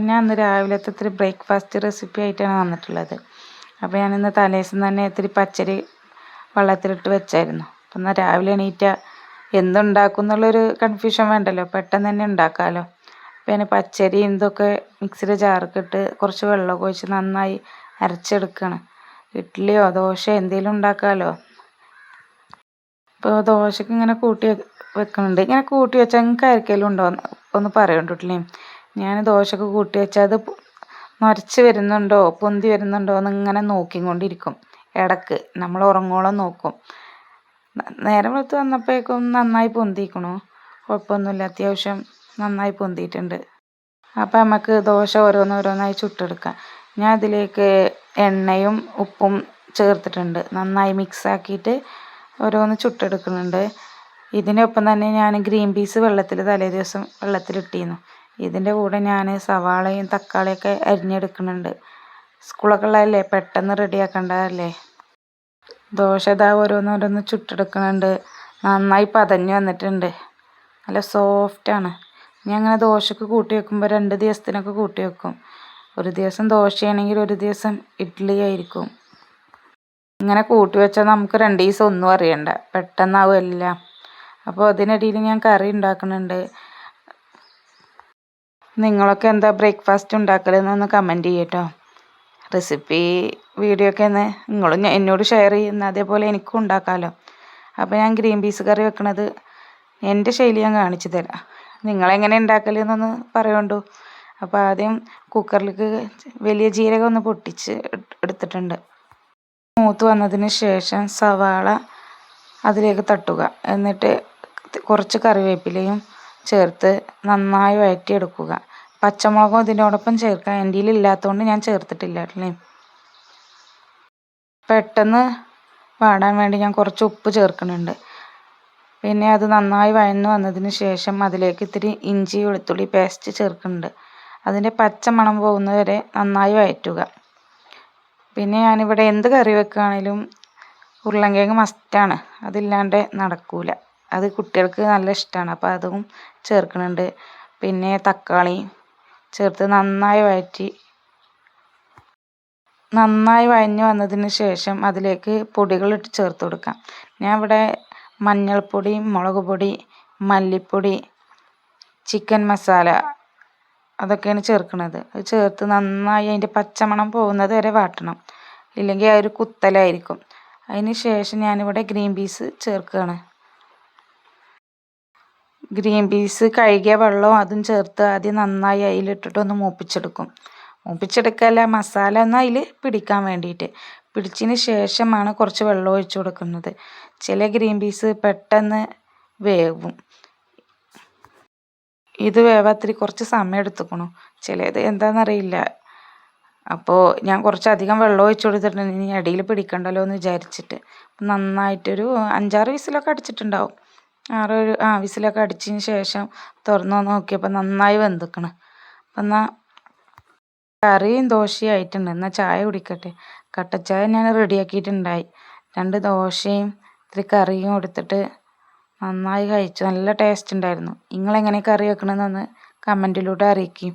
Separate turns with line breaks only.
ഞാൻ ഇന്ന് രാവിലത്തെ ഇത്തിരി ബ്രേക്ക്ഫാസ്റ്റ് റെസിപ്പി ആയിട്ടാണ് വന്നിട്ടുള്ളത്. അപ്പോൾ ഞാനിന്ന് തലേദിവസം തന്നെ ഇത്തിരി പച്ചരി വെള്ളത്തിലിട്ട് വെച്ചായിരുന്നു. അപ്പം എന്നാൽ രാവിലെ എണീറ്റാൽ എന്തുണ്ടാക്കും എന്നുള്ളൊരു കൺഫ്യൂഷൻ വേണ്ടല്ലോ, പെട്ടെന്ന് തന്നെ ഉണ്ടാക്കാമല്ലോ. അപ്പോൾ ഞാൻ പച്ചരി ഇതൊക്കെ മിക്സിയുടെ ജാറൊക്കെ ഇട്ട് കുറച്ച് വെള്ളമൊക്കെ ഒഴിച്ച് നന്നായി അരച്ചെടുക്കുകയാണ്. ഇഡ്ഡലിയോ ദോശയോ എന്തെങ്കിലും ഉണ്ടാക്കാമല്ലോ. ഇപ്പോൾ ദോശക്ക് ഇങ്ങനെ കൂട്ടി വെക്കുന്നുണ്ട്. ഇങ്ങനെ കൂട്ടി വെച്ചാൽ നിങ്ങൾക്ക് ആർക്കെങ്കിലും ഉണ്ടോ ഒന്ന് പറയണ്ടിട്ടില്ലേ. ഞാൻ ദോശക്ക് കൂട്ടി വെച്ചാൽ അത് നൊരച്ച് വരുന്നുണ്ടോ പൊന്തി വരുന്നുണ്ടോ എന്ന് ഇങ്ങനെ നോക്കിക്കൊണ്ടിരിക്കും. ഇടക്ക് നമ്മൾ ഉറങ്ങോളം നോക്കും. നേരം വെളുത്ത് വന്നപ്പോഴേക്കും നന്നായി പൊന്തിക്കണു, കുഴപ്പമൊന്നുമില്ല, അത്യാവശ്യം നന്നായി പൊന്തിയിട്ടുണ്ട്. അപ്പം നമുക്ക് ദോശ ഓരോന്നോരോന്നായി ചുട്ടെടുക്കാം. ഞാൻ അതിലേക്ക് എണ്ണയും ഉപ്പും ചേർത്തിട്ടുണ്ട്. നന്നായി മിക്സാക്കിയിട്ട് ഓരോന്ന് ചുട്ടെടുക്കുന്നുണ്ട്. ഇതിനൊപ്പം തന്നെ ഞാൻ ഗ്രീൻ പീസ് തലേ ദിവസം വെള്ളത്തിലിട്ടിരുന്നു. ഇതിൻ്റെ കൂടെ ഞാൻ സവാളയും തക്കാളിയൊക്കെ അരിഞ്ഞെടുക്കുന്നുണ്ട്. സ്കൂളൊക്കെ ഉള്ളതല്ലേ, പെട്ടെന്ന് റെഡിയാക്കേണ്ടതല്ലേ. ദോശ ഇതാ ഓരോന്നോരോന്ന് ചുട്ടെടുക്കുന്നുണ്ട്. നന്നായി പതഞ്ഞ് വന്നിട്ടുണ്ട്, നല്ല സോഫ്റ്റാണ്. ഞാൻ അങ്ങനെ ദോശക്ക് കൂട്ടി വെക്കുമ്പോൾ 2 ദിവസത്തിനൊക്കെ കൂട്ടി വെക്കും. ഒരു ദിവസം ദോശയാണെങ്കിൽ ഒരു ദിവസം ഇഡ്ഡലി ആയിരിക്കും. ഇങ്ങനെ കൂട്ടി വെച്ചാൽ നമുക്ക് 2 ദിവസം ഒന്നും അറിയണ്ട, പെട്ടെന്നാവും എല്ലാം. അപ്പോൾ അതിനിടയിൽ ഞാൻ കറി ഉണ്ടാക്കുന്നുണ്ട്. നിങ്ങളൊക്കെ എന്താ ബ്രേക്ക്ഫാസ്റ്റ് ഉണ്ടാക്കലെന്നൊന്ന് കമൻറ്റ് ചെയ്യട്ടോ. റെസിപ്പി വീഡിയോ ഒക്കെ ഒന്ന് നിങ്ങളും എന്നോട് ഷെയർ ചെയ്യുന്ന അതേപോലെ എനിക്കും ഉണ്ടാക്കാമല്ലോ. അപ്പോൾ ഞാൻ ഗ്രീൻ പീസ് കറി വെക്കണത് എൻ്റെ ശൈലി ഞാൻ കാണിച്ചു തരാം. നിങ്ങളെങ്ങനെ ഉണ്ടാക്കലെന്നൊന്ന് പറയുകൊണ്ടു. അപ്പോൾ ആദ്യം കുക്കറിലേക്ക് വലിയ ജീരകം ഒന്ന് പൊട്ടിച്ച് എടുത്തിട്ടുണ്ട്. മൂത്ത് വന്നതിന് ശേഷം സവാള അതിലേക്ക് തട്ടുക. എന്നിട്ട് കുറച്ച് കറിവേപ്പിലയും ചേർത്ത് നന്നായി വഴറ്റിയെടുക്കുക. പച്ചമുളകും ഇതിനോടൊപ്പം ചേർക്കാം. എൻ്റെ കയ്യിൽ ഇല്ലാത്തതുകൊണ്ട് ഞാൻ ചേർത്തിട്ടില്ല അല്ലേ. പെട്ടെന്ന് വാടാൻ വേണ്ടി ഞാൻ കുറച്ച് ഉപ്പ് ചേർക്കുന്നുണ്ട്. പിന്നെ അത് നന്നായി വഴന്നു വന്നതിന് ശേഷം അതിലേക്ക് ഇത്തിരി ഇഞ്ചി വെളുത്തുള്ളി പേസ്റ്റ് ചേർക്കുന്നുണ്ട്. അതിൻ്റെ പച്ച മണം പോകുന്നവരെ നന്നായി വഴറ്റുക. പിന്നെ ഞാനിവിടെ എന്ത് കറി വെക്കുകയാണെങ്കിലും ഉരുളൻകിഴങ്ങ് മസ്റ്റാണ്, അതില്ലാണ്ട് നടക്കൂല. അത് കുട്ടികൾക്ക് നല്ല ഇഷ്ടമാണ്, അപ്പോൾ അതും ചേർക്കുന്നുണ്ട്. പിന്നെ തക്കാളി ചേർത്ത് നന്നായി വഴഞ്ഞ് വന്നതിന് ശേഷം അതിലേക്ക് പൊടികളിട്ട് ചേർത്ത് കൊടുക്കാം. ഞാൻ ഇവിടെ മഞ്ഞൾപ്പൊടി, മുളക് പൊടി, മല്ലിപ്പൊടി, ചിക്കൻ മസാല അതൊക്കെയാണ് ചേർക്കുന്നത്. അത് ചേർത്ത് നന്നായി അതിൻ്റെ പച്ചമണം പോകുന്നത് വരെ വാട്ടണം, ഇല്ലെങ്കിൽ ആ ഒരു കുത്തലായിരിക്കും. അതിന് ശേഷം ഞാനിവിടെ ഗ്രീൻ പീസ് ചേർക്കുകയാണ്. ഗ്രീൻ പീസ് കഴുകിയ വെള്ളവും അതും ചേർത്ത് ആദ്യം നന്നായി അതിലിട്ടിട്ടൊന്ന് മൂപ്പിച്ചെടുക്കല്ല, മസാല ഒന്ന് അതിൽ പിടിക്കാൻ വേണ്ടിയിട്ട്. പിടിച്ചതിന് ശേഷമാണ് കുറച്ച് വെള്ളം ഒഴിച്ചു കൊടുക്കുന്നത്. ചില ഗ്രീൻ പീസ് പെട്ടെന്ന് വേവും. ഇത് വേവാത്തിരി കുറച്ച് സമയം എടുത്തുക്കണു, ചിലത് എന്താണെന്നറിയില്ല. അപ്പോൾ ഞാൻ കുറച്ചധികം വെള്ളം ഒഴിച്ചു കൊടുത്തിട്ടുണ്ട്, ഇനി അടിയിൽ പിടിക്കണ്ടല്ലോ എന്ന് വിചാരിച്ചിട്ട്. നന്നായിട്ടൊരു 5-6 വിസിലൊക്കെ അടിച്ചിട്ടുണ്ടാവും. 6 വിസിലൊക്കെ അടിച്ചതിന് ശേഷം തുറന്നു നോക്കിയപ്പോൾ നന്നായി വെന്തിക്കണം. അപ്പം എന്നാൽ കറിയും ദോശയും ആയിട്ടുണ്ട്. എന്നാൽ ചായ കുടിക്കട്ടെ. കട്ടച്ചായ ഞാൻ റെഡിയാക്കിയിട്ടുണ്ടായി. 2 ദോശയും ഇത്തിരി കറിയും എടുത്തിട്ട് നന്നായി കഴിച്ചു. നല്ല ടേസ്റ്റ് ഉണ്ടായിരുന്നു. നിങ്ങളെങ്ങനെ കറി വെക്കണമെന്നൊന്ന് കമൻറ്റിലൂടെ അറിയിക്കും.